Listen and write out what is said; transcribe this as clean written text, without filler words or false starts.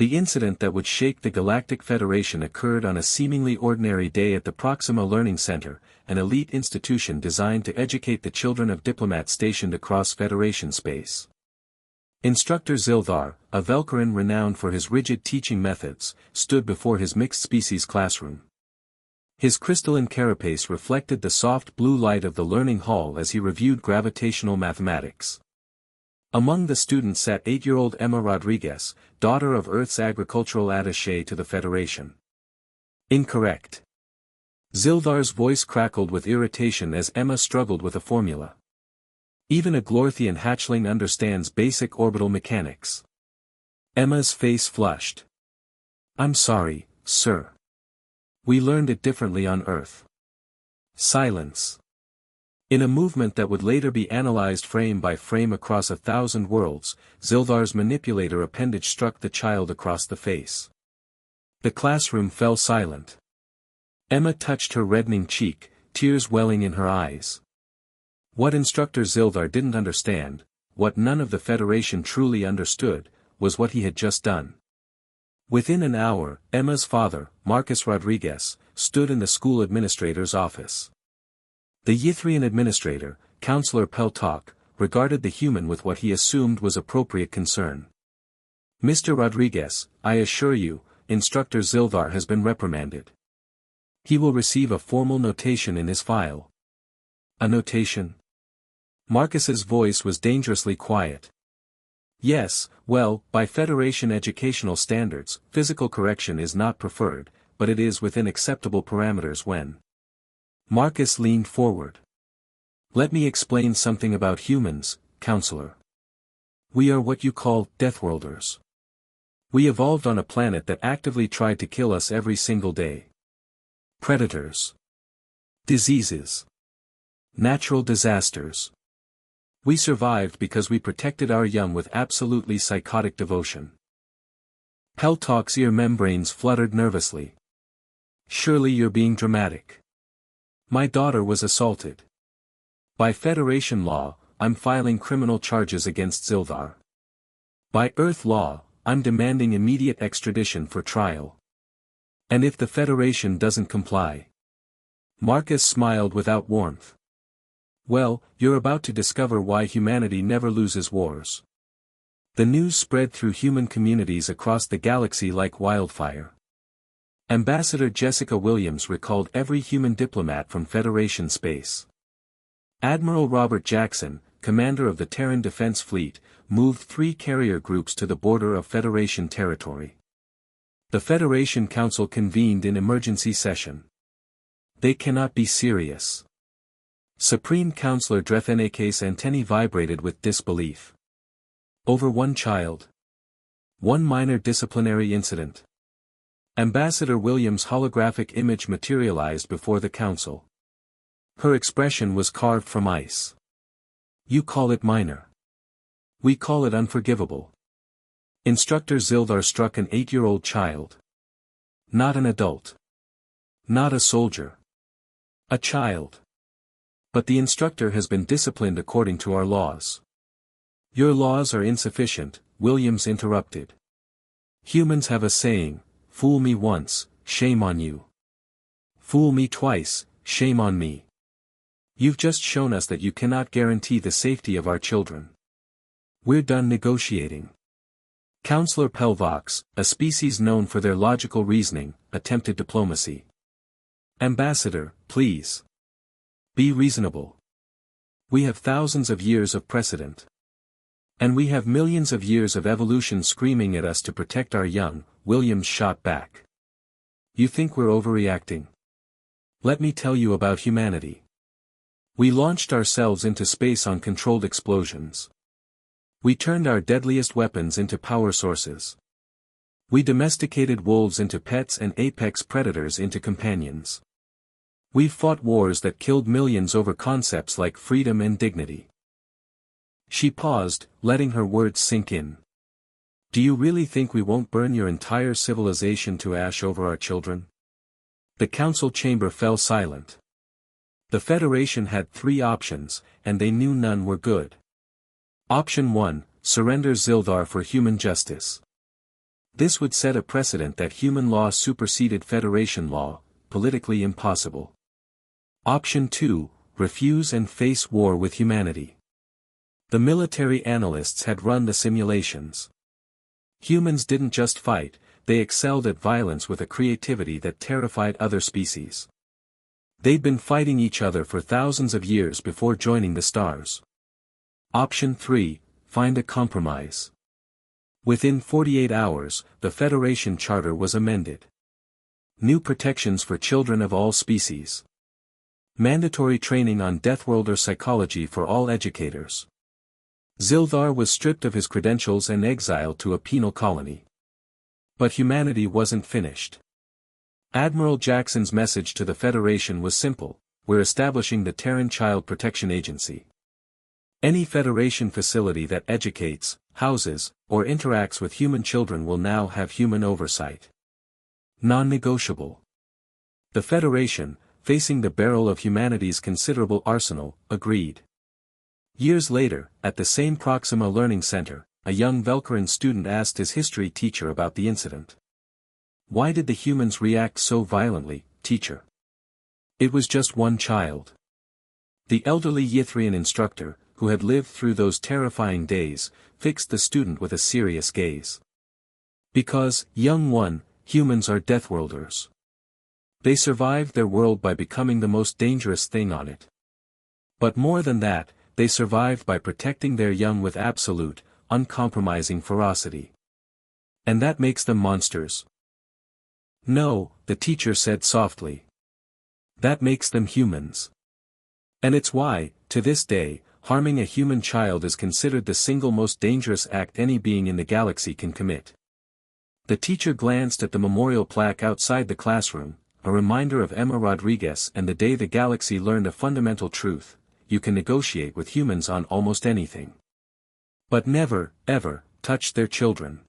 The incident that would shake the Galactic Federation occurred on a seemingly ordinary day at the Proxima Learning Center, an elite institution designed to educate the children of diplomats stationed across Federation space. Instructor Zildar, a Velkaran renowned for his rigid teaching methods, stood before his mixed-species classroom. His crystalline carapace reflected the soft blue light of the learning hall as he reviewed gravitational mathematics. Among the students sat 8-year-old Emma Rodriguez, daughter of Earth's agricultural attaché to the Federation. Incorrect. Zildar's voice crackled with irritation as Emma struggled with a formula. Even a Glorthian hatchling understands basic orbital mechanics. Emma's face flushed. I'm sorry, sir. We learned it differently on Earth. Silence. In a movement that would later be analyzed frame by frame across 1,000 worlds, Zildar's manipulator appendage struck the child across the face. The classroom fell silent. Emma touched her reddening cheek, tears welling in her eyes. What Instructor Zildar didn't understand, what none of the Federation truly understood, was what he had just done. Within an hour, Emma's father, Marcus Rodriguez, stood in the school administrator's office. The Ythrian administrator, Counselor Peltok, regarded the human with what he assumed was appropriate concern. Mr. Rodriguez, I assure you, Instructor Zildar has been reprimanded. He will receive a formal notation in his file. A notation? Marcus's voice was dangerously quiet. Yes, well, by Federation educational standards, physical correction is not preferred, but it is within acceptable parameters when. Marcus leaned forward. Let me explain something about humans, Counselor. We are what you call Deathworlders. We evolved on a planet that actively tried to kill us every single day. Predators. Diseases. Natural disasters. We survived because we protected our young with absolutely psychotic devotion. Peltok's ear membranes fluttered nervously. Surely you're being dramatic. My daughter was assaulted. By Federation law, I'm filing criminal charges against Zildar. By Earth law, I'm demanding immediate extradition for trial. And if the Federation doesn't comply? Marcus smiled without warmth. Well, you're about to discover why humanity never loses wars. The news spread through human communities across the galaxy like wildfire. Ambassador Jessica Williams recalled every human diplomat from Federation space. Admiral Robert Jackson, commander of the Terran Defense Fleet, moved 3 carrier groups to the border of Federation territory. The Federation Council convened in emergency session. They cannot be serious. Supreme Counselor Dretheneka's antennae vibrated with disbelief. Over one child. One minor disciplinary incident. Ambassador Williams' holographic image materialized before the council. Her expression was carved from ice. You call it minor. We call it unforgivable. Instructor Zildar struck an 8-year-old child. Not an adult. Not a soldier. A child. But the instructor has been disciplined according to our laws. Your laws are insufficient, Williams interrupted. Humans have a saying, fool me once, shame on you. Fool me twice, shame on me. You've just shown us that you cannot guarantee the safety of our children. We're done negotiating. Counselor Pelvox, a species known for their logical reasoning, attempted diplomacy. Ambassador, please. Be reasonable. We have thousands of years of precedent. And we have millions of years of evolution screaming at us to protect our young, Williams shot back. You think we're overreacting? Let me tell you about humanity. We launched ourselves into space on controlled explosions. We turned our deadliest weapons into power sources. We domesticated wolves into pets and apex predators into companions. We've fought wars that killed millions over concepts like freedom and dignity. She paused, letting her words sink in. Do you really think we won't burn your entire civilization to ash over our children? The council chamber fell silent. The Federation had 3 options, and they knew none were good. Option 1, surrender Zildar for human justice. This would set a precedent that human law superseded Federation law, politically impossible. Option 2, refuse and face war with humanity. The military analysts had run the simulations. Humans didn't just fight, they excelled at violence with a creativity that terrified other species. They'd been fighting each other for thousands of years before joining the stars. Option 3, find a compromise. Within 48 hours, the Federation Charter was amended. New protections for children of all species. Mandatory training on Deathworlder psychology for all educators. Zildar was stripped of his credentials and exiled to a penal colony. But humanity wasn't finished. Admiral Jackson's message to the Federation was simple: we're establishing the Terran Child Protection Agency. Any Federation facility that educates, houses, or interacts with human children will now have human oversight. Non-negotiable. The Federation, facing the barrel of humanity's considerable arsenal, agreed. Years later, at the same Proxima Learning Center, a young Velkaran student asked his history teacher about the incident. "Why did the humans react so violently, teacher?" "It was just one child." The elderly Ythrian instructor, who had lived through those terrifying days, fixed the student with a serious gaze. "Because, young one, humans are Deathworlders. They survived their world by becoming the most dangerous thing on it. But more than that, they survived by protecting their young with absolute, uncompromising ferocity. And that makes them monsters." "No," the teacher said softly. "That makes them humans. And it's why, to this day, harming a human child is considered the single most dangerous act any being in the galaxy can commit." The teacher glanced at the memorial plaque outside the classroom, a reminder of Emma Rodriguez and the day the galaxy learned a fundamental truth: you can negotiate with humans on almost anything. But never, ever, touch their children.